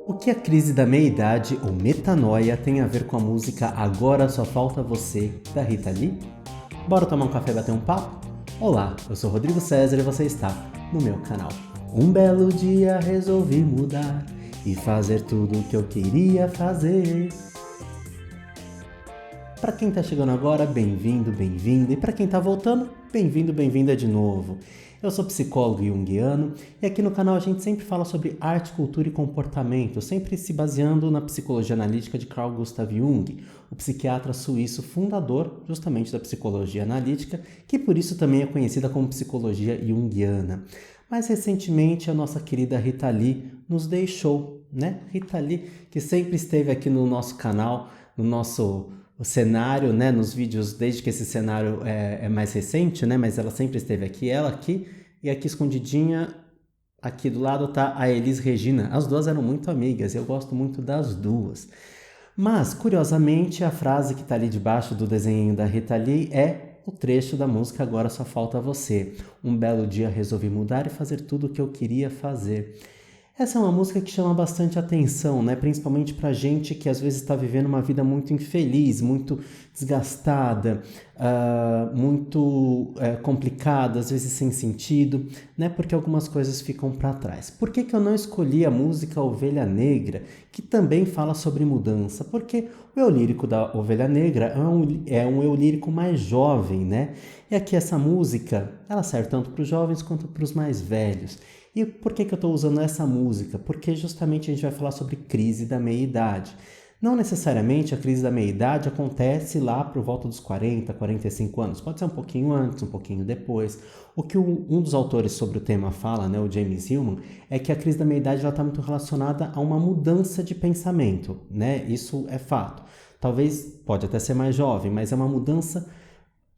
O que a crise da meia-idade ou metanoia tem a ver com a música Agora Só Falta Você, da Rita Lee? Bora tomar um café e bater um papo? Olá, eu sou Rodrigo César e você está no meu canal. Um belo dia resolvi mudar e fazer tudo o que eu queria fazer. Para quem está chegando agora, bem-vindo, bem-vinda. E para quem está voltando, bem-vindo, bem-vinda de novo. Eu sou psicólogo junguiano e aqui no canal a gente sempre fala sobre arte, cultura e comportamento, sempre se baseando na psicologia analítica de Carl Gustav Jung, o psiquiatra suíço fundador justamente da psicologia analítica, que por isso também é conhecida como psicologia junguiana. Mais recentemente, a nossa querida Rita Lee nos deixou, né? Rita Lee, que sempre esteve aqui no nosso canal, no nosso cenário, né, nos vídeos, desde que esse cenário é mais recente, né, mas ela sempre esteve aqui, ela aqui, e aqui escondidinha, aqui do lado tá a Elis Regina. As duas eram muito amigas, eu gosto muito das duas. Mas, curiosamente, a frase que tá ali debaixo do desenho da Rita Lee é o trecho da música Agora Só Falta Você. Um belo dia resolvi mudar e fazer tudo o que eu queria fazer. Essa é uma música que chama bastante atenção, né? Principalmente pra gente que às vezes está vivendo uma vida muito infeliz, muito desgastada, muito complicada, às vezes sem sentido, né? Porque algumas coisas ficam para trás. Por que eu não escolhi a música Ovelha Negra, que também fala sobre mudança? Porque o eu lírico da Ovelha Negra é um eu lírico mais jovem, né? E aqui essa música, ela serve tanto para os jovens quanto para os mais velhos. E por que eu estou usando essa música? Porque justamente a gente vai falar sobre crise da meia-idade. Não necessariamente a crise da meia-idade acontece lá por volta dos 40, 45 anos. Pode ser um pouquinho antes, um pouquinho depois. O que um dos autores sobre o tema fala, né, o James Hillman, é que a crise da meia-idade está muito relacionada a uma mudança de pensamento, né? Isso é fato. Talvez, pode até ser mais jovem, mas é uma mudança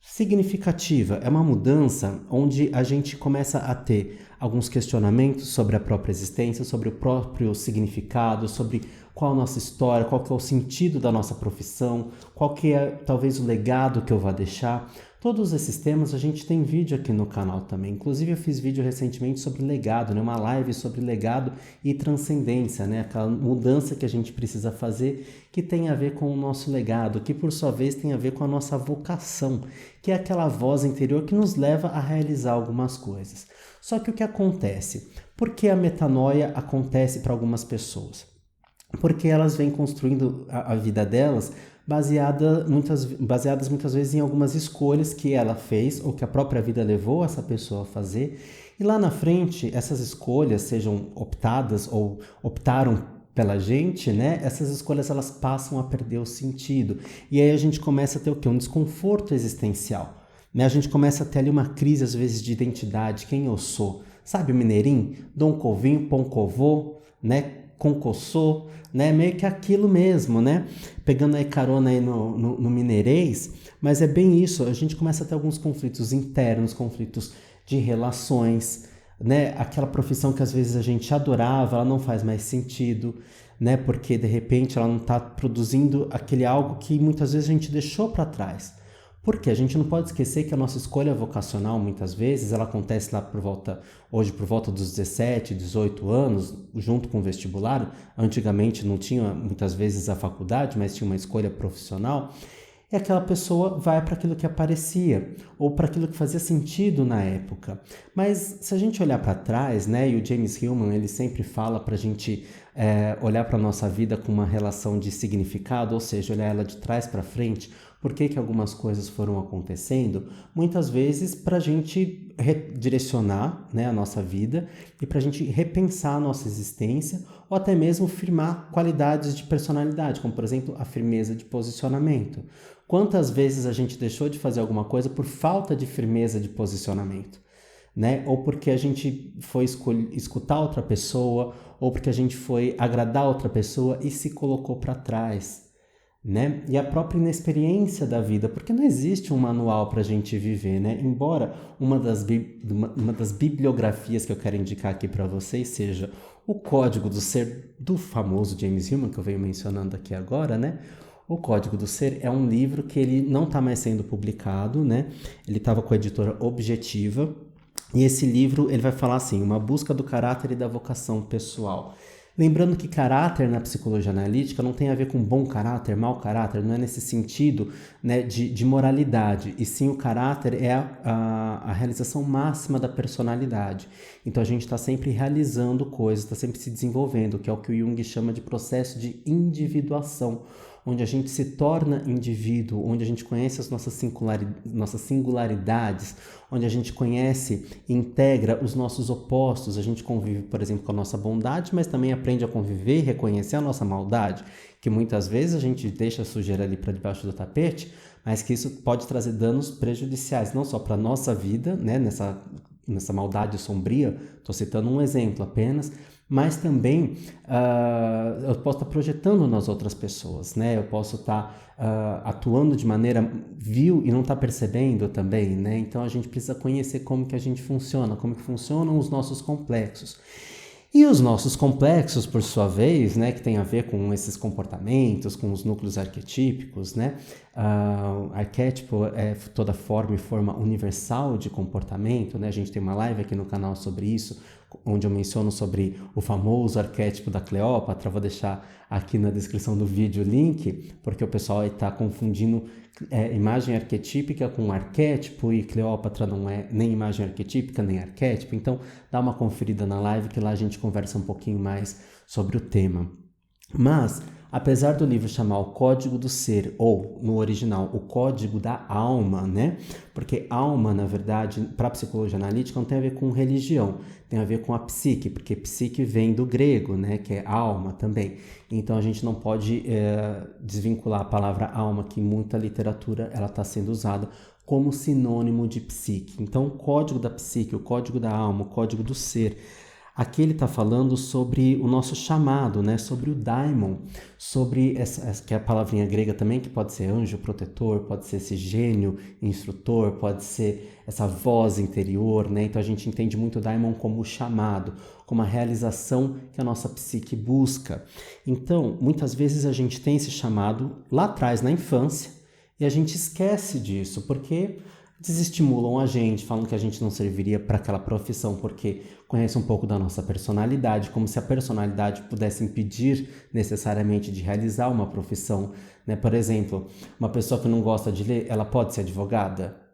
significativa, é uma mudança onde a gente começa a ter alguns questionamentos sobre a própria existência, sobre o próprio significado, sobre qual a nossa história, qual que é o sentido da nossa profissão, qual que é talvez o legado que eu vá deixar. Todos esses temas a gente tem vídeo aqui no canal também. Inclusive eu fiz vídeo recentemente sobre legado, né? Uma live sobre legado e transcendência, né? Aquela mudança que a gente precisa fazer que tem a ver com o nosso legado, que por sua vez tem a ver com a nossa vocação, que é aquela voz interior que nos leva a realizar algumas coisas. Só que o que acontece? Por que a metanoia acontece para algumas pessoas? Porque elas vêm construindo a vida delas baseadas muitas vezes em algumas escolhas que ela fez ou que a própria vida levou essa pessoa a fazer. E lá na frente, essas escolhas, sejam optadas ou optaram pela gente, né? Essas escolhas elas passam a perder o sentido. E aí a gente começa a ter o quê? Um desconforto existencial. Né? A gente começa a ter ali uma crise, às vezes, de identidade, quem eu sou. Sabe o mineirinho? Dom Covinho, Pão Covô, né? Concossô, né? Meio que aquilo mesmo, né? Pegando aí carona aí no mineirês, mas é bem isso, a gente começa a ter alguns conflitos internos, conflitos de relações, né? Aquela profissão que às vezes a gente adorava, ela não faz mais sentido, né? Porque de repente ela não está produzindo aquele algo que muitas vezes a gente deixou para trás. Porque a gente não pode esquecer que a nossa escolha vocacional, muitas vezes, ela acontece lá hoje por volta dos 17, 18 anos, junto com o vestibular. Antigamente não tinha, muitas vezes, a faculdade, mas tinha uma escolha profissional. E aquela pessoa vai para aquilo que aparecia, ou para aquilo que fazia sentido na época. Mas se a gente olhar para trás, né, e o James Hillman, ele sempre fala para a gente olhar para a nossa vida com uma relação de significado, ou seja, olhar ela de trás para frente, por que algumas coisas foram acontecendo, muitas vezes para a gente redirecionar, né, a nossa vida e para a gente repensar a nossa existência ou até mesmo firmar qualidades de personalidade, como por exemplo a firmeza de posicionamento. Quantas vezes a gente deixou de fazer alguma coisa por falta de firmeza de posicionamento? Né? Ou porque a gente foi escutar outra pessoa, ou porque a gente foi agradar outra pessoa e se colocou para trás. Né? E a própria inexperiência da vida, porque não existe um manual para a gente viver, né? Embora uma das bibliografias que eu quero indicar aqui para vocês seja o Código do Ser do famoso James Hillman, que eu venho mencionando aqui agora, né? O Código do Ser é um livro que ele não está mais sendo publicado, né? Ele estava com a editora Objetiva, e esse livro ele vai falar assim, uma busca do caráter e da vocação pessoal. Lembrando que caráter na psicologia analítica não tem a ver com bom caráter, mau caráter, não é nesse sentido, né, de moralidade, e sim o caráter é a realização máxima da personalidade. Então a gente está sempre realizando coisas, está sempre se desenvolvendo, que é o que o Jung chama de processo de individuação, onde a gente se torna indivíduo, onde a gente conhece as nossas singularidades, onde a gente conhece e integra os nossos opostos. A gente convive, por exemplo, com a nossa bondade, mas também aprende a conviver e reconhecer a nossa maldade, que muitas vezes a gente deixa a sujeira ali para debaixo do tapete, mas que isso pode trazer danos prejudiciais, não só para a nossa vida, né, nessa maldade sombria, estou citando um exemplo apenas, mas também eu posso estar projetando nas outras pessoas, né? Eu posso estar atuando de maneira vil e não estar percebendo também, né? Então a gente precisa conhecer como que a gente funciona, como que funcionam os nossos complexos. E os nossos complexos, por sua vez, né, que tem a ver com esses comportamentos, com os núcleos arquetípicos, né? Arquétipo é toda forma e forma universal de comportamento, né? A gente tem uma live aqui no canal sobre isso, onde eu menciono sobre o famoso arquétipo da Cleópatra. Vou deixar aqui na descrição do vídeo o link, porque o pessoal está confundindo imagem arquetípica com arquétipo, e Cleópatra não é nem imagem arquetípica nem arquétipo. Então dá uma conferida na live que lá a gente conversa um pouquinho mais sobre o tema. Mas, apesar do livro chamar O Código do Ser, ou no original, O Código da Alma, né? Porque alma, na verdade, para a psicologia analítica não tem a ver com religião, tem a ver com a psique, porque psique vem do grego, né? Que é alma também. Então a gente não pode desvincular a palavra alma, que em muita literatura ela está sendo usada como sinônimo de psique. Então o código da psique, o código da alma, o código do ser, aqui ele está falando sobre o nosso chamado, né? Sobre o daimon, sobre essa, que é a palavrinha grega também, que pode ser anjo protetor, pode ser esse gênio instrutor, pode ser essa voz interior, né? Então a gente entende muito o daimon como o chamado, como a realização que a nossa psique busca. Então, muitas vezes a gente tem esse chamado lá atrás, na infância, e a gente esquece disso, porque desestimulam a gente, falam que a gente não serviria para aquela profissão porque conhece um pouco da nossa personalidade, como se a personalidade pudesse impedir necessariamente de realizar uma profissão, né? Por exemplo, uma pessoa que não gosta de ler, ela pode ser advogada?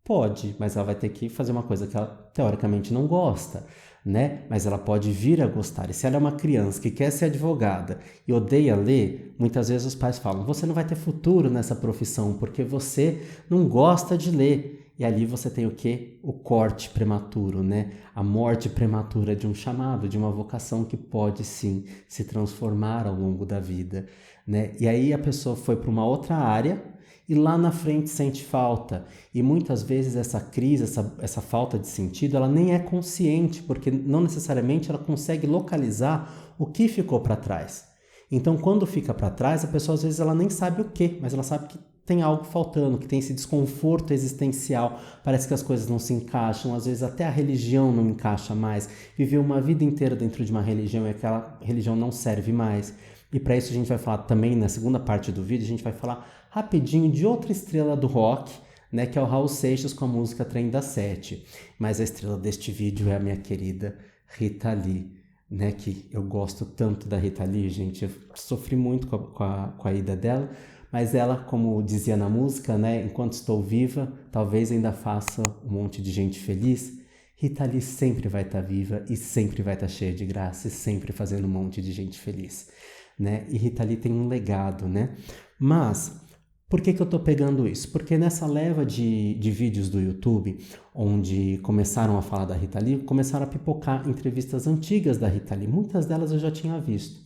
Pode, mas ela vai ter que fazer uma coisa que ela teoricamente não gosta, né? Mas ela pode vir a gostar. E se ela é uma criança que quer ser advogada e odeia ler, muitas vezes os pais falam: você não vai ter futuro nessa profissão porque você não gosta de ler. E ali você tem o quê? O corte prematuro, né? A morte prematura de um chamado, de uma vocação que pode sim se transformar ao longo da vida, né? E aí a pessoa foi para uma outra área e lá na frente sente falta. E muitas vezes essa crise, essa falta de sentido, ela nem é consciente, porque não necessariamente ela consegue localizar o que ficou para trás. Então, quando fica para trás, a pessoa às vezes ela nem sabe o que, mas ela sabe que tem algo faltando, que tem esse desconforto existencial, parece que as coisas não se encaixam, às vezes até a religião não encaixa mais, viveu uma vida inteira dentro de uma religião e aquela religião não serve mais. E para isso a gente vai falar também, na segunda parte do vídeo, a gente vai falar rapidinho de outra estrela do rock, né, que é o Raul Seixas com a música Trem das Sete. Mas a estrela deste vídeo é a minha querida Rita Lee, né, que eu gosto tanto da Rita Lee, gente, eu sofri muito com a ida dela, mas ela, como dizia na música, né, enquanto estou viva, talvez ainda faça um monte de gente feliz. Rita Lee sempre vai estar viva e sempre vai estar cheia de graça e sempre fazendo um monte de gente feliz, né? E Rita Lee tem um legado, né? Mas por que eu estou pegando isso? Porque nessa leva de vídeos do YouTube, onde começaram a falar da Rita Lee, começaram a pipocar entrevistas antigas da Rita Lee. Muitas delas eu já tinha visto.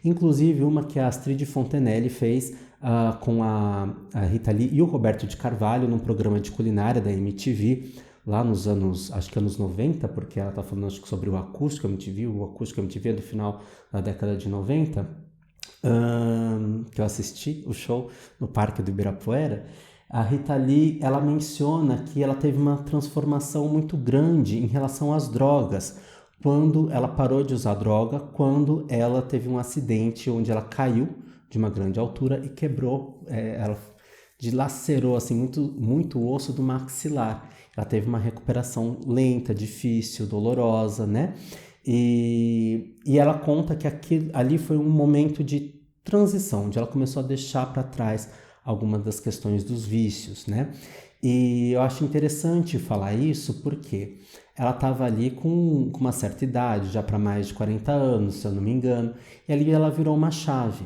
Inclusive uma que a Astrid Fontenelle fez com a Rita Lee e o Roberto de Carvalho num programa de culinária da MTV, lá nos anos, acho que anos 90, porque ela está falando acho que sobre o Acústico MTV é do final da década de 90, que eu assisti o show no Parque do Ibirapuera. A Rita Lee, ela menciona que ela teve uma transformação muito grande em relação às drogas, quando ela parou de usar droga, quando ela teve um acidente onde ela caiu de uma grande altura e quebrou, ela dilacerou assim, muito o osso do maxilar. Ela teve uma recuperação lenta, difícil, dolorosa, né? E ela conta que ali foi um momento de transição, onde ela começou a deixar para trás algumas das questões dos vícios, né? E eu acho interessante falar isso porque ela estava ali com uma certa idade, já para mais de 40 anos, se eu não me engano, e ali ela virou uma chave.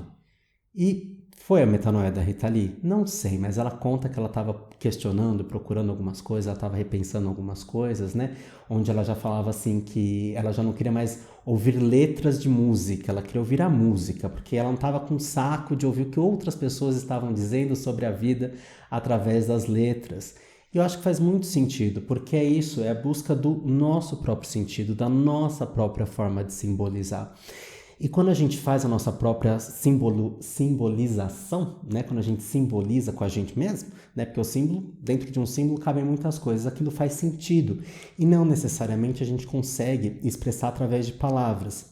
E foi a metanoia da Rita Lee? Não sei, mas ela conta que ela estava questionando, procurando algumas coisas, ela estava repensando algumas coisas, né? Onde ela já falava assim que ela já não queria mais ouvir letras de música, ela queria ouvir a música, porque ela não estava com saco de ouvir o que outras pessoas estavam dizendo sobre a vida através das letras. E eu acho que faz muito sentido, porque é isso, é a busca do nosso próprio sentido, da nossa própria forma de simbolizar. E quando a gente faz a nossa própria simbolização, né? Quando a gente simboliza com a gente mesmo, né? Porque o símbolo, dentro de um símbolo cabem muitas coisas, aquilo faz sentido. E não necessariamente a gente consegue expressar através de palavras.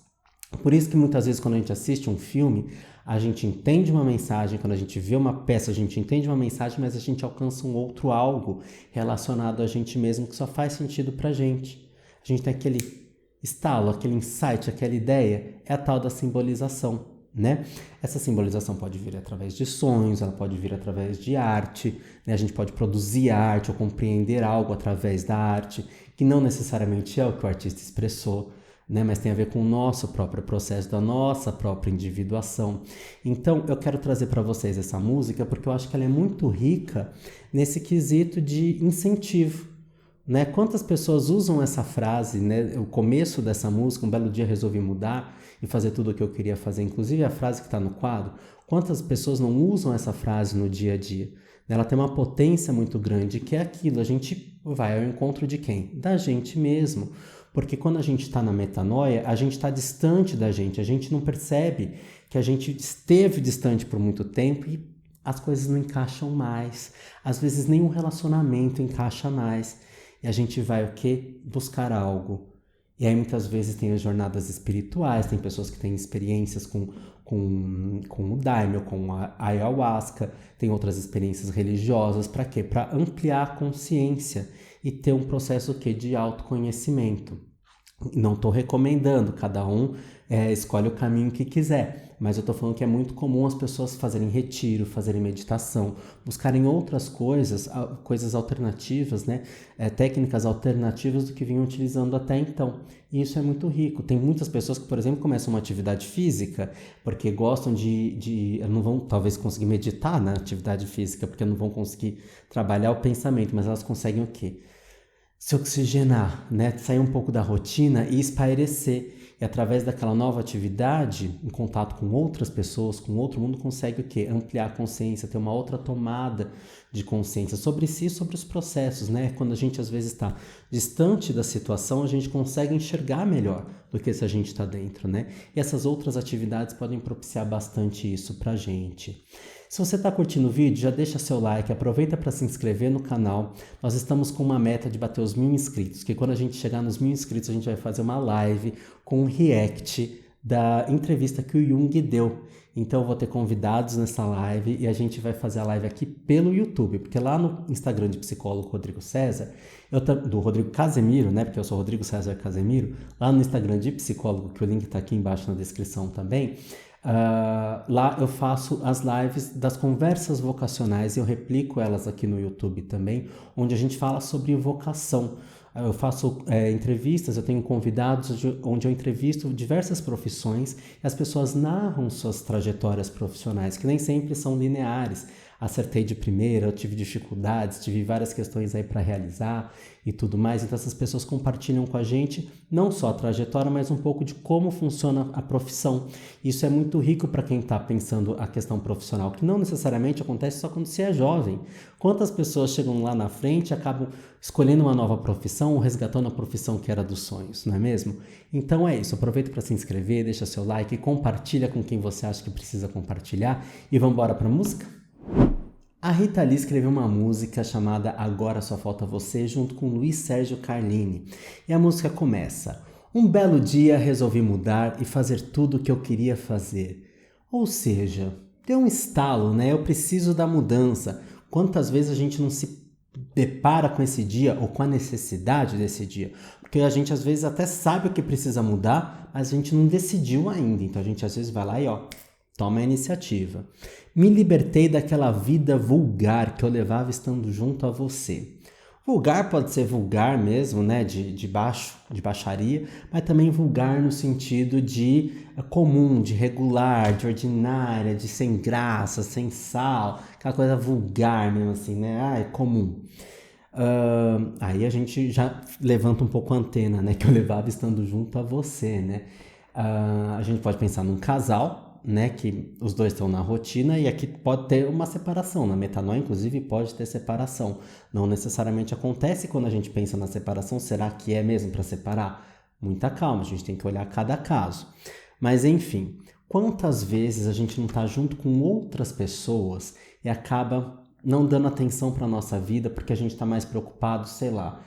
Por isso que muitas vezes quando a gente assiste um filme, a gente entende uma mensagem, quando a gente vê uma peça, a gente entende uma mensagem, mas a gente alcança um outro algo relacionado a gente mesmo que só faz sentido pra gente. A gente tem aquele estalo, aquele insight, aquela ideia, é a tal da simbolização, né? Essa simbolização pode vir através de sonhos, ela pode vir através de arte, né? A gente pode produzir arte ou compreender algo através da arte, que não necessariamente é o que o artista expressou, né? Mas tem a ver com o nosso próprio processo, da nossa própria individuação. Então, eu quero trazer para vocês essa música porque eu acho que ela é muito rica nesse quesito de incentivo. Né? Quantas pessoas usam essa frase, né? O começo dessa música, um belo dia resolvi mudar e fazer tudo o que eu queria fazer, inclusive a frase que está no quadro, quantas pessoas não usam essa frase no dia a dia? Ela tem uma potência muito grande, que é aquilo, a gente vai ao encontro de quem? Da gente mesmo. Porque quando a gente está na metanoia, a gente está distante da gente, a gente não percebe que a gente esteve distante por muito tempo e as coisas não encaixam mais. Às vezes nem um relacionamento encaixa mais. E a gente vai o quê? Buscar algo. E aí muitas vezes tem as jornadas espirituais, tem pessoas que têm experiências com o daimyo, com a ayahuasca, tem outras experiências religiosas. Para quê? Para ampliar a consciência e ter um processo o quê? De autoconhecimento. Não estou recomendando, cada um escolhe o caminho que quiser, mas eu estou falando que é muito comum as pessoas fazerem retiro, fazerem meditação, buscarem outras coisas, coisas alternativas, né? Técnicas alternativas do que vinham utilizando até então. E isso é muito rico. Tem muitas pessoas que, por exemplo, começam uma atividade física porque gostam não vão talvez conseguir meditar na atividade física, porque não vão conseguir trabalhar o pensamento, mas elas conseguem o quê? Se oxigenar, né? Sair um pouco da rotina e espairecer. E através daquela nova atividade, em contato com outras pessoas, com outro mundo, consegue o quê? Ampliar a consciência, ter uma outra tomada de consciência sobre si e sobre os processos, né? Quando a gente às vezes está distante da situação, a gente consegue enxergar melhor do que se a gente está dentro, né? E essas outras atividades podem propiciar bastante isso pra gente. Se você está curtindo o vídeo, já deixa seu like, aproveita para se inscrever no canal. Nós estamos com uma meta de bater os 1000 inscritos, que quando a gente chegar nos 1000 inscritos, a gente vai fazer uma live com um react da entrevista que o Jung deu. Então eu vou ter convidados nessa live e a gente vai fazer a live aqui pelo YouTube, porque lá no Instagram de psicólogo Rodrigo César, do Rodrigo Casemiro, né, porque eu sou Rodrigo César Casemiro, lá no Instagram de psicólogo, que o link está aqui embaixo na descrição também, lá eu faço as lives das conversas vocacionais e eu replico elas aqui no YouTube também, onde a gente fala sobre vocação. Eu faço entrevistas, eu tenho convidados onde eu entrevisto diversas profissões e as pessoas narram suas trajetórias profissionais, que nem sempre são lineares. Acertei de primeira, eu tive dificuldades, tive várias questões aí para realizar e tudo mais. Então essas pessoas compartilham com a gente não só a trajetória, mas um pouco de como funciona a profissão. Isso é muito rico para quem está pensando a questão profissional, que não necessariamente acontece só quando você é jovem. Quantas pessoas chegam lá na frente e acabam escolhendo uma nova profissão ou resgatando a profissão que era dos sonhos, não é mesmo? Então é isso, aproveita para se inscrever, deixa seu like, compartilha com quem você acha que precisa compartilhar e vamos embora para a música? A Rita Lee escreveu uma música chamada Agora Só Falta Você junto com Luiz Sérgio Carlini. E a música começa: um belo dia resolvi mudar e fazer tudo o que eu queria fazer. Ou seja, deu um estalo, né? Eu preciso da mudança. Quantas vezes a gente não se depara com esse dia ou com a necessidade desse dia. Porque a gente às vezes até sabe o que precisa mudar, mas a gente não decidiu ainda. Então a gente às vezes vai lá e toma a iniciativa. Me libertei daquela vida vulgar que eu levava estando junto a você. Vulgar pode ser vulgar mesmo, né, de baixaria, mas também vulgar no sentido de comum, de regular, de ordinária, de sem graça, sem sal, aquela coisa vulgar mesmo assim, né, é comum. Aí a gente já levanta um pouco a antena, né, que eu levava estando junto a você, né. A gente pode pensar num casal, né, que os dois estão na rotina e aqui pode ter uma separação. Na metanoia, inclusive, pode ter separação. Não necessariamente acontece quando a gente pensa na separação. Será que é mesmo para separar? Muita calma, a gente tem que olhar cada caso. Mas, enfim, quantas vezes a gente não está junto com outras pessoas e acaba não dando atenção para a nossa vida porque a gente está mais preocupado, sei lá,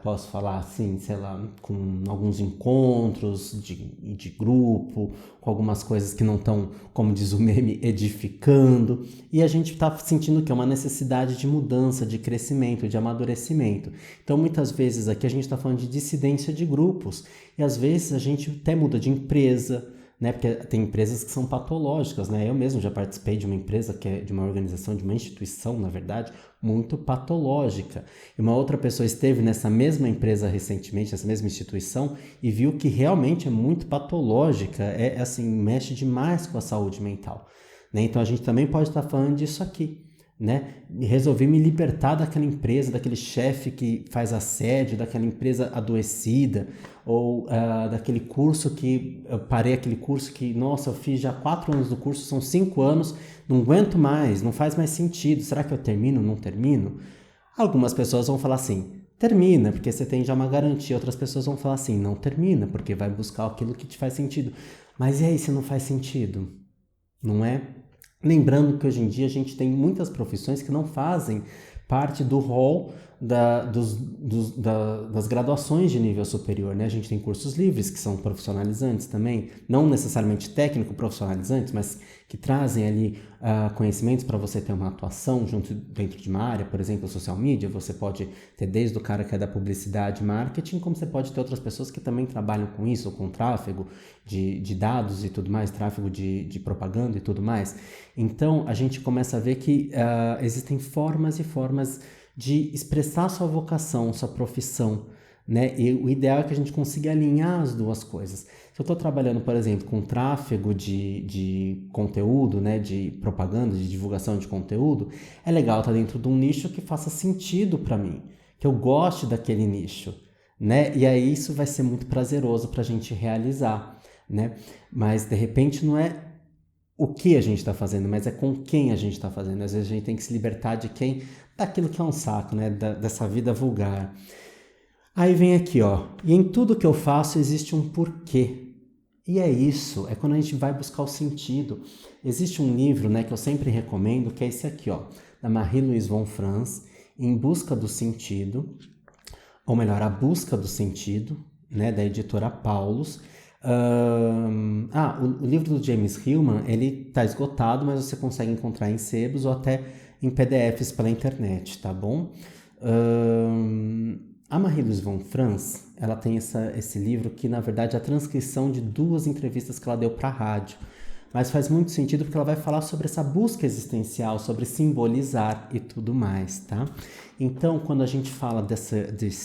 posso falar assim, sei lá, com alguns encontros de grupo, com algumas coisas que não estão, como diz o meme, edificando, e a gente está sentindo que é uma necessidade de mudança, de crescimento, de amadurecimento. Então, muitas vezes aqui a gente está falando de dissidência de grupos, e às vezes a gente até muda de empresa, né? Porque tem empresas que são patológicas, né? Eu mesmo já participei de uma empresa que é de uma organização, de uma instituição, na verdade, muito patológica. E uma outra pessoa esteve nessa mesma empresa recentemente, nessa mesma instituição, e viu que realmente é muito patológica, é assim, mexe demais com a saúde mental, né? Então a gente também pode estar falando disso aqui, né? Resolvi me libertar daquela empresa, daquele chefe que faz assédio, daquela empresa adoecida, ou daquele curso que eu parei, aquele curso que, nossa, eu fiz já 4 anos do curso, são 5 anos, não aguento mais, não faz mais sentido, será que eu termino, não termino? Algumas pessoas vão falar assim, termina, porque você tem já uma garantia. Outras pessoas vão falar assim, não termina, porque vai buscar aquilo que te faz sentido. Mas e aí se não faz sentido? Não é? Lembrando que hoje em dia a gente tem muitas profissões que não fazem parte do rol das graduações de nível superior, né? A gente tem cursos livres que são profissionalizantes também, não necessariamente técnico-profissionalizantes, mas que trazem ali conhecimentos para você ter uma atuação dentro de uma área. Por exemplo, social media, você pode ter desde o cara que é da publicidade e marketing, como você pode ter outras pessoas que também trabalham com isso, com tráfego de dados e tudo mais, tráfego de propaganda e tudo mais. Então, a gente começa a ver que existem formas e formas de expressar sua vocação, sua profissão, né? E o ideal é que a gente consiga alinhar as duas coisas. Se eu estou trabalhando, por exemplo, com tráfego de conteúdo, né? De propaganda, de divulgação de conteúdo, é legal estar dentro de um nicho que faça sentido para mim, que eu goste daquele nicho, né? E aí isso vai ser muito prazeroso para a gente realizar, né? Mas de repente não é o que a gente está fazendo, mas é com quem a gente está fazendo. Às vezes a gente tem que se libertar daquilo que é um saco, né? Dessa vida vulgar. Aí vem aqui, e em tudo que eu faço existe um porquê. E é isso, é quando a gente vai buscar o sentido. Existe um livro, né, que eu sempre recomendo, que é esse aqui, da Marie-Louise von Franz, Em Busca do Sentido, ou melhor, A Busca do Sentido, né, da editora Paulus. O livro do James Hillman, ele está esgotado, mas você consegue encontrar em sebos ou até em PDFs pela internet, tá bom? A Marie-Louise von Franz, ela tem esse livro que, na verdade, é a transcrição de 2 entrevistas que ela deu para a rádio. Mas faz muito sentido porque ela vai falar sobre essa busca existencial, sobre simbolizar e tudo mais, tá? Então, quando a gente fala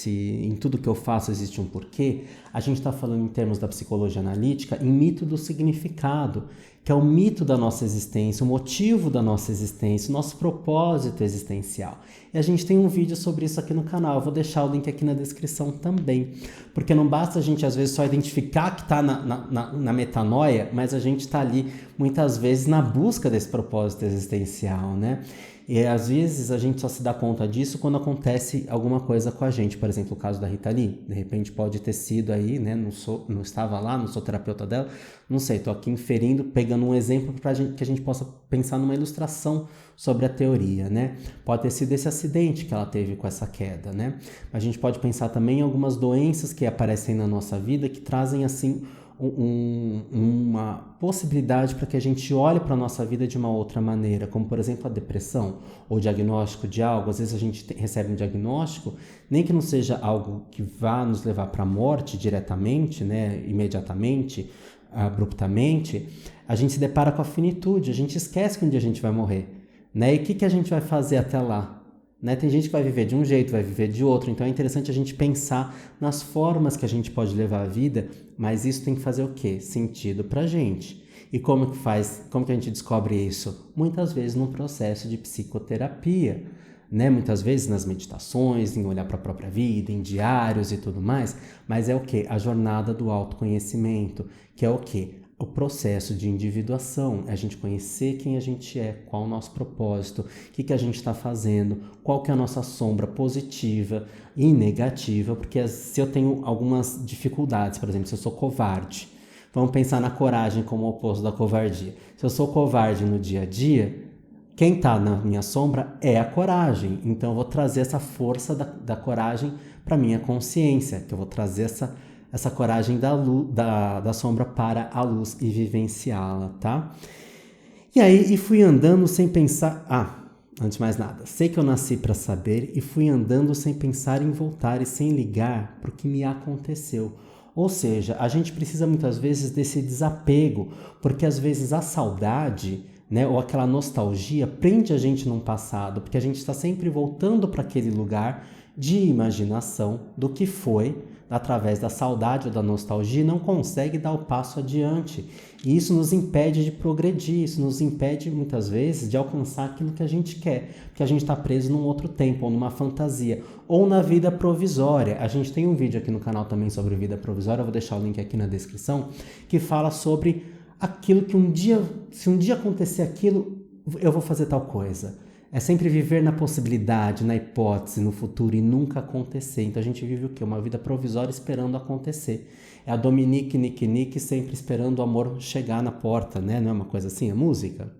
em tudo que eu faço existe um porquê, a gente está falando em termos da psicologia analítica, em mito do significado, que é o mito da nossa existência, o motivo da nossa existência, o nosso propósito existencial. E a gente tem um vídeo sobre isso aqui no canal, eu vou deixar o link aqui na descrição também, porque não basta a gente às vezes só identificar que está na metanoia, mas a gente está ali muitas vezes na busca desse propósito existencial, né? E às vezes a gente só se dá conta disso quando acontece alguma coisa com a gente. Por exemplo, o caso da Rita Lee. De repente pode ter sido aí, né? Não estava lá, não sou terapeuta dela. Não sei, estou aqui inferindo, pegando um exemplo para que a gente possa pensar numa ilustração sobre a teoria, né? Pode ter sido esse acidente que ela teve com essa queda, né? A gente pode pensar também em algumas doenças que aparecem na nossa vida que trazem, assim, uma possibilidade para que a gente olhe para a nossa vida de uma outra maneira, como por exemplo a depressão ou o diagnóstico de algo. Às vezes a gente recebe um diagnóstico, nem que não seja algo que vá nos levar para a morte diretamente, né, imediatamente, abruptamente, a gente se depara com a finitude, a gente esquece que um dia a gente vai morrer, né? E o que a gente vai fazer até lá? Né? Tem gente que vai viver de um jeito, vai viver de outro, então é interessante a gente pensar nas formas que a gente pode levar a vida, mas isso tem que fazer o quê? Sentido pra gente. E como que a gente descobre isso? Muitas vezes num processo de psicoterapia, né? Muitas vezes nas meditações, em olhar para a própria vida, em diários e tudo mais, mas é o quê? A jornada do autoconhecimento, que é o quê? O processo de individuação, é a gente conhecer quem a gente é, qual o nosso propósito, o que a gente está fazendo, qual que é a nossa sombra positiva e negativa, porque se eu tenho algumas dificuldades, por exemplo, se eu sou covarde, vamos pensar na coragem como o oposto da covardia. Se eu sou covarde no dia a dia, quem está na minha sombra é a coragem, então eu vou trazer essa força da coragem para minha consciência, que eu vou trazer essa coragem da sombra para a luz e vivenciá-la, tá? E aí, fui andando sem pensar... antes de mais nada, sei que eu nasci para saber e fui andando sem pensar em voltar e sem ligar para o que me aconteceu. Ou seja, a gente precisa muitas vezes desse desapego, porque às vezes a saudade, né, ou aquela nostalgia prende a gente num passado, porque a gente está sempre voltando para aquele lugar de imaginação do que foi, através da saudade ou da nostalgia, não consegue dar o passo adiante. E isso nos impede de progredir, isso nos impede muitas vezes de alcançar aquilo que a gente quer, porque a gente está preso num outro tempo, ou numa fantasia, ou na vida provisória. A gente tem um vídeo aqui no canal também sobre vida provisória, eu vou deixar o link aqui na descrição, que fala sobre aquilo que se um dia acontecer aquilo, eu vou fazer tal coisa. É sempre viver na possibilidade, na hipótese, no futuro e nunca acontecer. Então a gente vive o quê? Uma vida provisória esperando acontecer. É a Dominique Nick sempre esperando o amor chegar na porta, né? Não é uma coisa assim, a música?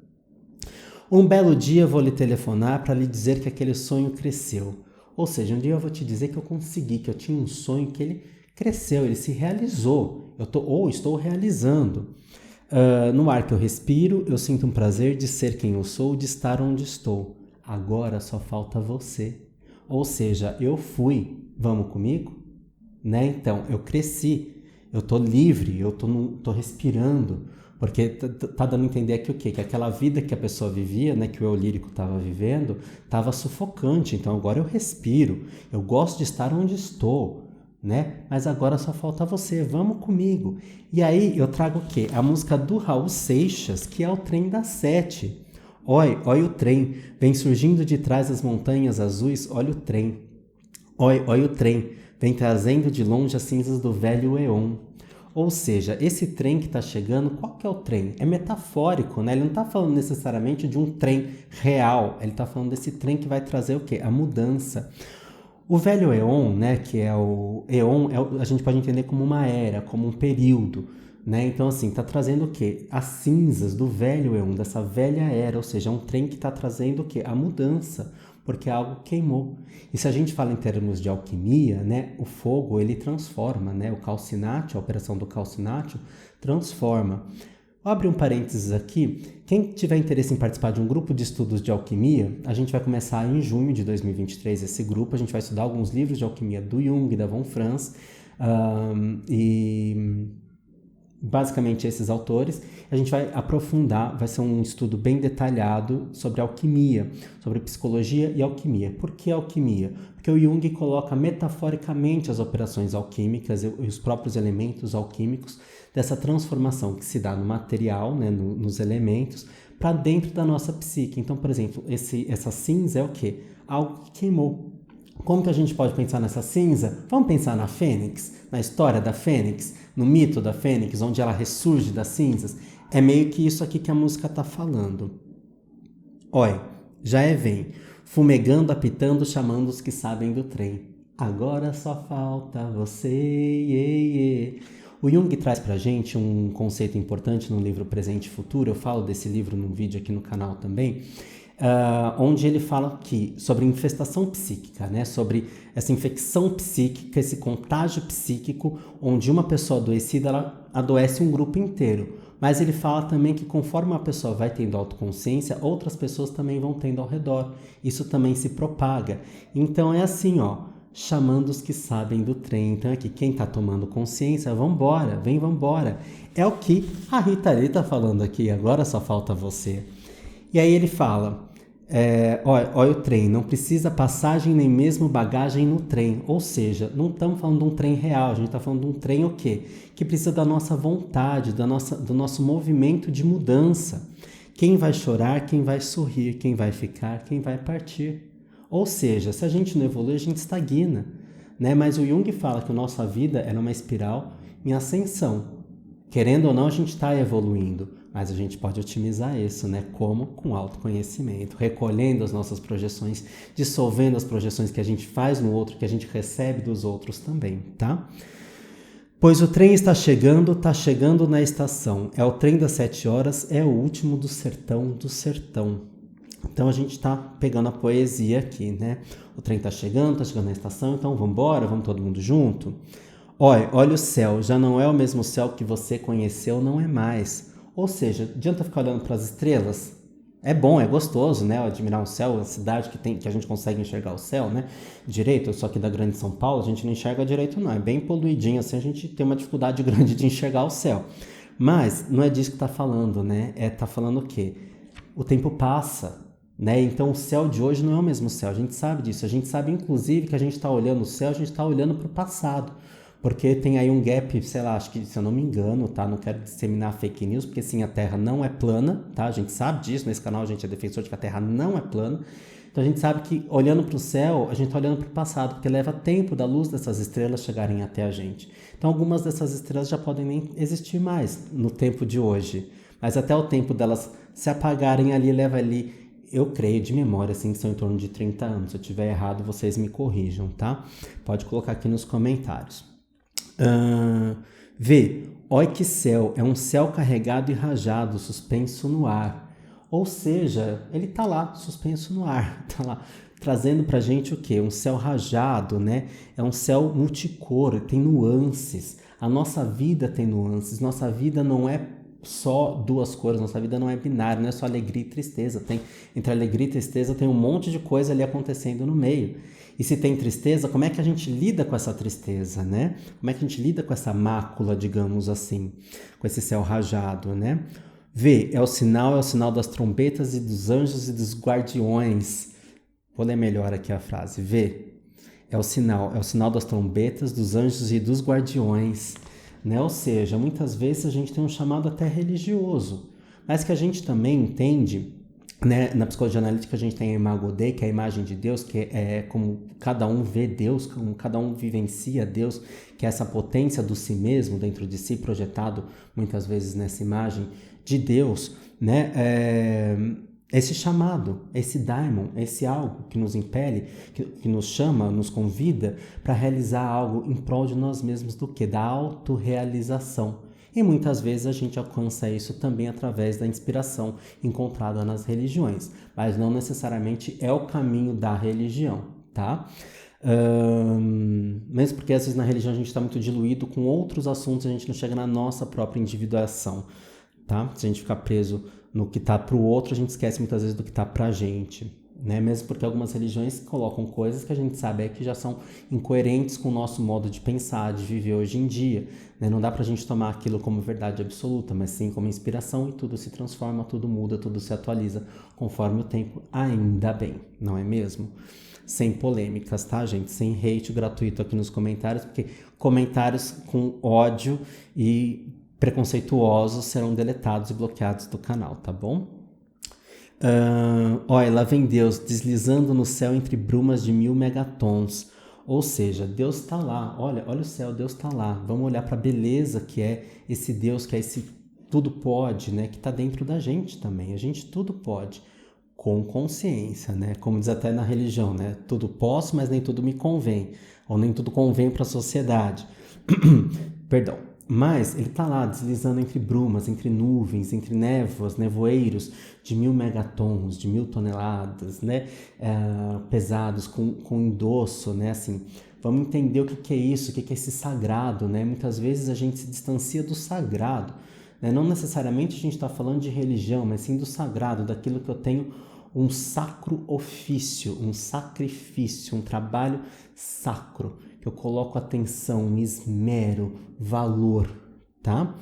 Um belo dia vou lhe telefonar para lhe dizer que aquele sonho cresceu. Ou seja, um dia eu vou te dizer que eu consegui, que eu tinha um sonho que ele cresceu, ele se realizou. Estou realizando. No ar que eu respiro, eu sinto um prazer de ser quem eu sou, de estar onde estou. Agora só falta você. Ou seja, eu fui. Vamos comigo? Né? Então, eu cresci. Eu tô livre, eu tô respirando. Porque tá dando a entender aqui o quê? Que aquela vida que a pessoa vivia, né, que o eu lírico estava vivendo, estava sufocante. Então agora eu respiro. Eu gosto de estar onde estou. Né? Mas agora só falta você, vamos comigo. E aí eu trago o quê? A música do Raul Seixas, que é o Trem das Sete. Oi o trem, vem surgindo de trás das montanhas azuis, olha o trem. Oi o trem, vem trazendo de longe as cinzas do velho éon. Ou seja, esse trem que está chegando, qual que é o trem? É metafórico, né? Ele não está falando necessariamente de um trem real, ele está falando desse trem que vai trazer o quê? A mudança. O velho éon, né, que é o éon, a gente pode entender como uma era, como um período, né? Então, assim, está trazendo o quê? As cinzas do velho éon, dessa velha era, ou seja, é um trem que está trazendo o quê? A mudança, porque algo queimou. E se a gente fala em termos de alquimia, né, o fogo, ele transforma, né? O calcinátil, a operação do calcinátil, transforma. Vou abrir um parênteses aqui. Quem tiver interesse em participar de um grupo de estudos de alquimia, a gente vai começar em junho de 2023 esse grupo. A gente vai estudar alguns livros de alquimia do Jung, da Von Franz, e basicamente esses autores. A gente vai aprofundar, vai ser um estudo bem detalhado sobre alquimia, sobre psicologia e alquimia. Por que alquimia? Porque o Jung coloca metaforicamente as operações alquímicas e os próprios elementos alquímicos dessa transformação que se dá no material, né, nos elementos, para dentro da nossa psique. Então, por exemplo, essa cinza é o quê? Algo que queimou. Como que a gente pode pensar nessa cinza? Vamos pensar na Fênix, na história da Fênix, no mito da Fênix, onde ela ressurge das cinzas. É meio que isso aqui que a música está falando. Oi, já vem, fumegando, apitando, chamando os que sabem do trem. Agora só falta você. O Jung traz pra gente um conceito importante no livro Presente e Futuro. Eu falo desse livro num vídeo aqui no canal também. onde ele fala aqui sobre infestação psíquica, né? Sobre essa infecção psíquica, esse contágio psíquico, onde uma pessoa adoecida ela adoece um grupo inteiro. Mas ele fala também que conforme uma pessoa vai tendo autoconsciência, outras pessoas também vão tendo ao redor. Isso também se propaga. Então é assim, ó, chamando os que sabem do trem. Então aqui, quem está tomando consciência, vambora, vambora. É o que a Rita Lee está falando aqui, agora só falta você. E aí ele fala, olha o trem, não precisa passagem nem mesmo bagagem no trem. Ou seja, não estamos falando de um trem real, a gente está falando de um trem o quê? Que precisa da nossa vontade, do nosso movimento de mudança. Quem vai chorar, quem vai sorrir, quem vai ficar, quem vai partir. Ou seja, se a gente não evolui, a gente estagna, né? Mas o Jung fala que a nossa vida é uma espiral em ascensão. Querendo ou não, a gente está evoluindo, mas a gente pode otimizar isso, né? Como? Com autoconhecimento, recolhendo as nossas projeções, dissolvendo as projeções que a gente faz no outro, que a gente recebe dos outros também, tá? Pois o trem está chegando na estação. É o trem das 7 horas, é o último do sertão do sertão. Então a gente está pegando a poesia aqui, né? O trem está chegando na estação, então vamos embora, vamos todo mundo junto? Olha o céu, já não é o mesmo céu que você conheceu, não é mais. Ou seja, adianta ficar olhando para as estrelas? É bom, é gostoso, né? Admirar um céu, a cidade que a gente consegue enxergar o céu, né? Direito, só que da grande São Paulo a gente não enxerga direito não, é bem poluidinho, assim a gente tem uma dificuldade grande de enxergar o céu. Mas não é disso que está falando, né? Tá falando o quê? O tempo passa, né? Então o céu de hoje não é o mesmo céu, a gente sabe disso. A gente sabe inclusive que a gente está olhando o céu, a gente está olhando para o passado. Porque tem aí um gap, sei lá, acho que se eu não me engano, tá? Não quero disseminar fake news, porque sim, a Terra não é plana, tá? A gente sabe disso, nesse canal a gente é defensor de que a Terra não é plana. Então a gente sabe que olhando para o céu, a gente está olhando para o passado, porque leva tempo da luz dessas estrelas chegarem até a gente. Então algumas dessas estrelas já podem nem existir mais no tempo de hoje. Mas até o tempo delas se apagarem ali, leva ali, eu creio de memória, assim, que são em torno de 30 anos. Se eu estiver errado, vocês me corrijam, tá? Pode colocar aqui nos comentários. Vê, olha que céu, é um céu carregado e rajado, suspenso no ar. Ou seja, ele tá lá, suspenso no ar, tá lá, trazendo pra gente o quê? Um céu rajado, né? É um céu multicor, tem nuances. A nossa vida tem nuances, nossa vida não é só duas cores, nossa vida não é binária, não é só alegria e tristeza. Entre alegria e tristeza tem um monte de coisa ali acontecendo no meio. E se tem tristeza, como é que a gente lida com essa tristeza, né? Como é que a gente lida com essa mácula, digamos assim, com esse céu rajado, né? Vê, é o sinal das trombetas e dos anjos e dos guardiões. Vou ler melhor aqui a frase. Vê, é o sinal das trombetas, dos anjos e dos guardiões, né? Ou seja, muitas vezes a gente tem um chamado até religioso, mas que a gente também entende, né? Na psicologia analítica a gente tem a Imago Dei, que é a imagem de Deus, que é como cada um vê Deus, como cada um vivencia Deus, que é essa potência do si mesmo dentro de si, projetado muitas vezes nessa imagem de Deus, né? Esse chamado, esse daimon, esse algo que nos impele, que nos chama, nos convida para realizar algo em prol de nós mesmos, do que? Da autorrealização. E muitas vezes a gente alcança isso também através da inspiração encontrada nas religiões, mas não necessariamente é o caminho da religião, tá? Mesmo porque às vezes na religião a gente está muito diluído com outros assuntos, a gente não chega na nossa própria individuação, tá? Se a gente ficar preso no que está para o outro, a gente esquece muitas vezes do que está para a gente, né? Mesmo porque algumas religiões colocam coisas que a gente sabe que já são incoerentes com o nosso modo de pensar, de viver hoje em dia, né? Não dá para a gente tomar aquilo como verdade absoluta, mas sim como inspiração, e tudo se transforma, tudo muda, tudo se atualiza conforme o tempo, ainda bem, não é mesmo? Sem polêmicas, tá, gente? Sem hate gratuito aqui nos comentários, porque comentários com ódio e preconceituosos serão deletados e bloqueados do canal, tá bom? Olha, lá vem Deus deslizando no céu entre brumas de 1000 megatons. Ou seja, Deus está lá. Olha o céu, Deus está lá. Vamos olhar para a beleza que é esse Deus, que é esse tudo pode, né? Que está dentro da gente também. A gente tudo pode, com consciência, né? Como diz até na religião, né? Tudo posso, mas nem tudo me convém. Ou nem tudo convém para a sociedade. Perdão. Mas ele está lá deslizando entre brumas, entre nuvens, entre névoas, nevoeiros de 1000 megatons, de 1000 toneladas, né? Pesados, com endosso, né? Assim, vamos entender o que é isso, o que é esse sagrado, né? Muitas vezes a gente se distancia do sagrado, né? Não necessariamente a gente está falando de religião, mas sim do sagrado, daquilo que eu tenho um sacro ofício, um sacrifício, um trabalho sacro, que eu coloco atenção, esmero, valor, tá?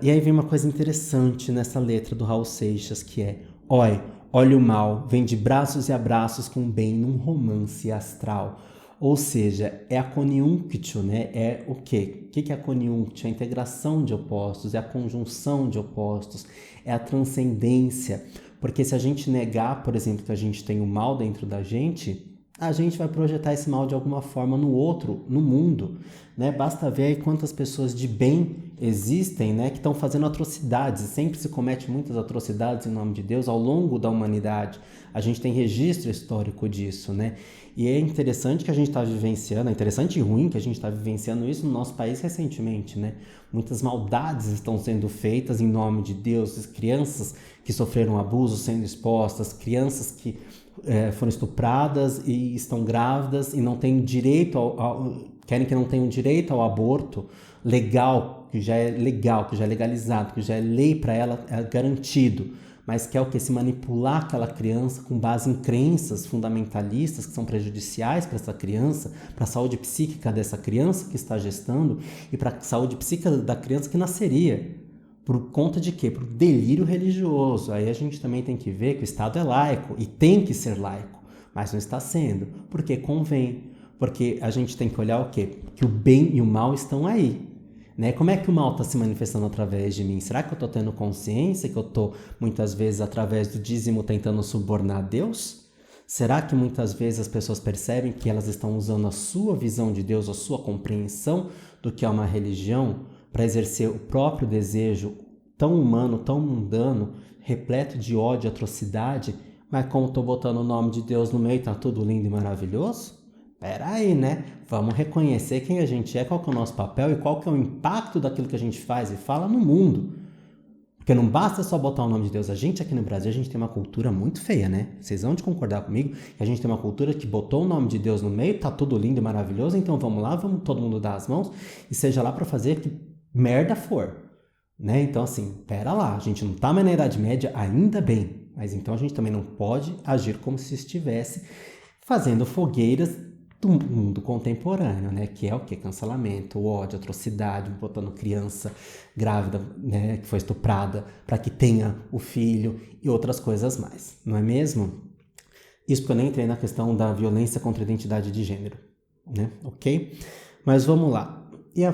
E aí vem uma coisa interessante nessa letra do Raul Seixas, que é: olha o mal, vem de braços e abraços com o bem num romance astral. Ou seja, é a conjunktio, né? É o quê? O que é a conjunktio? É a integração de opostos, é a conjunção de opostos, é a transcendência. Porque se a gente negar, por exemplo, que a gente tem o mal dentro da gente, a gente vai projetar esse mal de alguma forma no outro, no mundo, né? Basta ver aí quantas pessoas de bem existem, né, que estão fazendo atrocidades, sempre se comete muitas atrocidades em nome de Deus ao longo da humanidade. A gente tem registro histórico disso, né? E é interessante que a gente está vivenciando, é interessante e ruim que a gente está vivenciando isso no nosso país recentemente, né? Muitas maldades estão sendo feitas em nome de Deus, crianças que sofreram abusos sendo expostas, crianças que foram estupradas e estão grávidas e não têm direito querem que não tenham direito ao aborto legal, que já é legal, que já é legalizado, que já é lei para ela, é garantido, mas quer o que? Se manipular aquela criança com base em crenças fundamentalistas que são prejudiciais para essa criança, para a saúde psíquica dessa criança que está gestando e para a saúde psíquica da criança que nasceria. Por conta de quê? Por delírio religioso. Aí a gente também tem que ver que o Estado é laico e tem que ser laico, mas não está sendo, porque convém. Porque a gente tem que olhar o quê? Que o bem e o mal estão aí. Né? Como é que o mal está se manifestando através de mim? Será que eu estou tendo consciência que eu estou, muitas vezes, através do dízimo, tentando subornar Deus? Será que muitas vezes as pessoas percebem que elas estão usando a sua visão de Deus, a sua compreensão do que é uma religião, para exercer o próprio desejo tão humano, tão mundano, repleto de ódio e atrocidade, mas como estou botando o nome de Deus no meio, está tudo lindo e maravilhoso? Peraí, né? Vamos reconhecer quem a gente é, qual que é o nosso papel e qual que é o impacto daquilo que a gente faz e fala no mundo. Porque não basta só botar o nome de Deus. A gente aqui no Brasil, a gente tem uma cultura muito feia, né? Vocês vão de concordar comigo que a gente tem uma cultura que botou o nome de Deus no meio, tá tudo lindo e maravilhoso, então vamos lá, vamos todo mundo dar as mãos e seja lá para fazer que merda for. Né? Então assim, pera lá, a gente não tá mais na Idade Média, ainda bem, mas então a gente também não pode agir como se estivesse fazendo fogueiras do mundo contemporâneo, né? Que é o que? Cancelamento, ódio, atrocidade, botando criança grávida, né, que foi estuprada para que tenha o filho e outras coisas mais, não é mesmo? Isso porque eu nem entrei na questão da violência contra a identidade de gênero, né? Ok? Mas vamos lá. E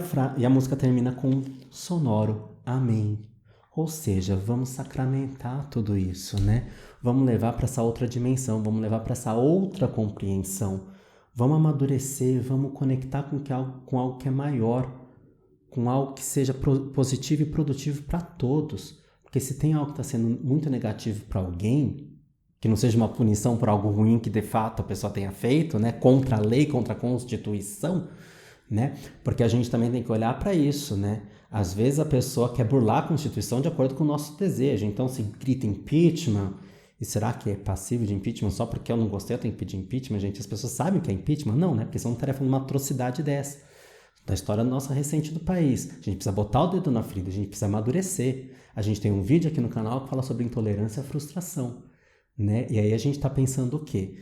a música termina com sonoro, amém. Ou seja, vamos sacramentar tudo isso, né? Vamos levar para essa outra dimensão, vamos levar para essa outra compreensão. Vamos amadurecer, vamos conectar com algo que é maior, com algo que seja positivo e produtivo para todos. Porque se tem algo que está sendo muito negativo para alguém, que não seja uma punição por algo ruim que de fato a pessoa tenha feito, né? Contra a lei, contra a Constituição, né? Porque a gente também tem que olhar para isso, né? Às vezes a pessoa quer burlar a Constituição de acordo com o nosso desejo. Então se grita impeachment. E será que é passivo de impeachment só porque eu não gostei, eu tenho que pedir impeachment, gente? As pessoas sabem o que é impeachment? Não, né? Porque senão não estaria falando uma atrocidade dessa. Da história nossa recente do país. A gente precisa botar o dedo na ferida, a gente precisa amadurecer. A gente tem um vídeo aqui no canal que fala sobre intolerância e frustração, né? E aí a gente está pensando o quê?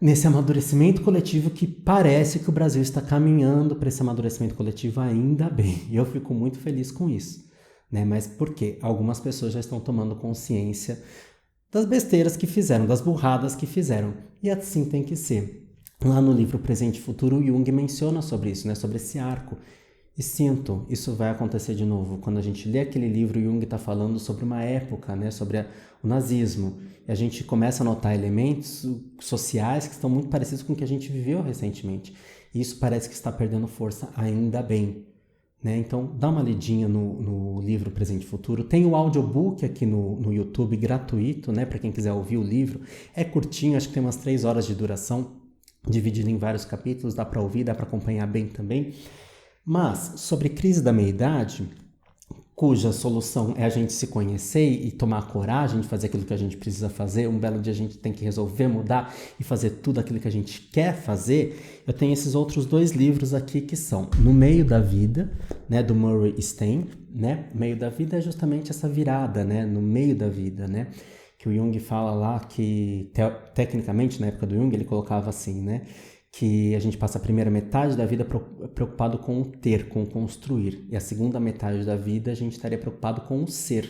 Nesse amadurecimento coletivo que parece que o Brasil está caminhando para esse amadurecimento coletivo, ainda bem. E eu fico muito feliz com isso, né? Mas por quê? Algumas pessoas já estão tomando consciência das besteiras que fizeram, das burradas que fizeram. E assim tem que ser. Lá no livro Presente e Futuro, o Jung menciona sobre isso, né? Sobre esse arco. E sinto, isso vai acontecer de novo. Quando a gente lê aquele livro, o Jung está falando sobre uma época, né? Sobre o nazismo. E a gente começa a notar elementos sociais que estão muito parecidos com o que a gente viveu recentemente. E isso parece que está perdendo força, ainda bem. Né? Então, dá uma lidinha no livro Presente e Futuro. Tem o audiobook aqui no YouTube, gratuito, né? Para quem quiser ouvir o livro. É curtinho, acho que tem umas 3 horas de duração, dividido em vários capítulos. Dá para ouvir, dá para acompanhar bem também. Mas, sobre crise da meia-idade, cuja solução é a gente se conhecer e tomar coragem de fazer aquilo que a gente precisa fazer, um belo dia a gente tem que resolver mudar e fazer tudo aquilo que a gente quer fazer, eu tenho esses outros 2 livros aqui que são No Meio da Vida, né, do Murray Stein, né? O meio da vida é justamente essa virada, né, no meio da vida, né? Que o Jung fala lá que, tecnicamente, na época do Jung, ele colocava assim, né? Que a gente passa a primeira metade da vida preocupado com o ter, com o construir. E a segunda metade da vida a gente estaria preocupado com o ser,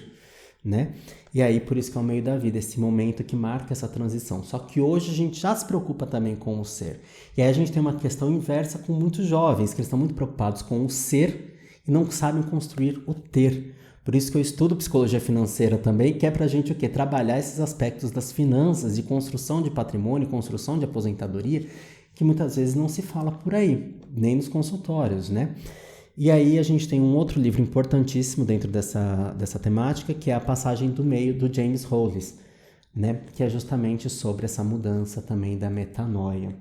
né? E aí, por isso que é o meio da vida, esse momento que marca essa transição. Só que hoje a gente já se preocupa também com o ser. E aí a gente tem uma questão inversa com muitos jovens, que eles estão muito preocupados com o ser e não sabem construir o ter. Por isso que eu estudo psicologia financeira também, que é pra gente o quê? Trabalhar esses aspectos das finanças, de construção de patrimônio, construção de aposentadoria, que muitas vezes não se fala por aí, nem nos consultórios, né? E aí a gente tem um outro livro importantíssimo dentro dessa temática, que é A Passagem do Meio, do James Hollis, né? Que é justamente sobre essa mudança também da metanoia.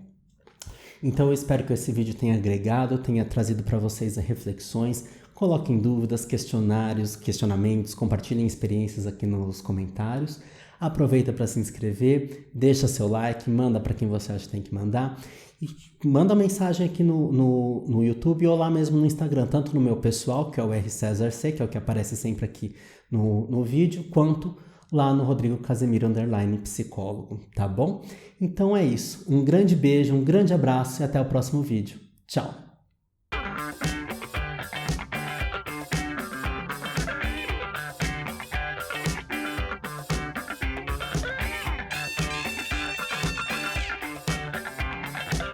Então eu espero que esse vídeo tenha agregado, tenha trazido para vocês reflexões. Coloquem dúvidas, questionamentos, compartilhem experiências aqui nos comentários. Aproveita para se inscrever, deixa seu like, manda para quem você acha que tem que mandar. E manda mensagem aqui no YouTube ou lá mesmo no Instagram, tanto no meu pessoal, que é o R César C, que é o que aparece sempre aqui no vídeo, quanto lá no Rodrigo Casemiro _psicólogo, tá bom? Então é isso. Um grande beijo, um grande abraço e até o próximo vídeo. Tchau!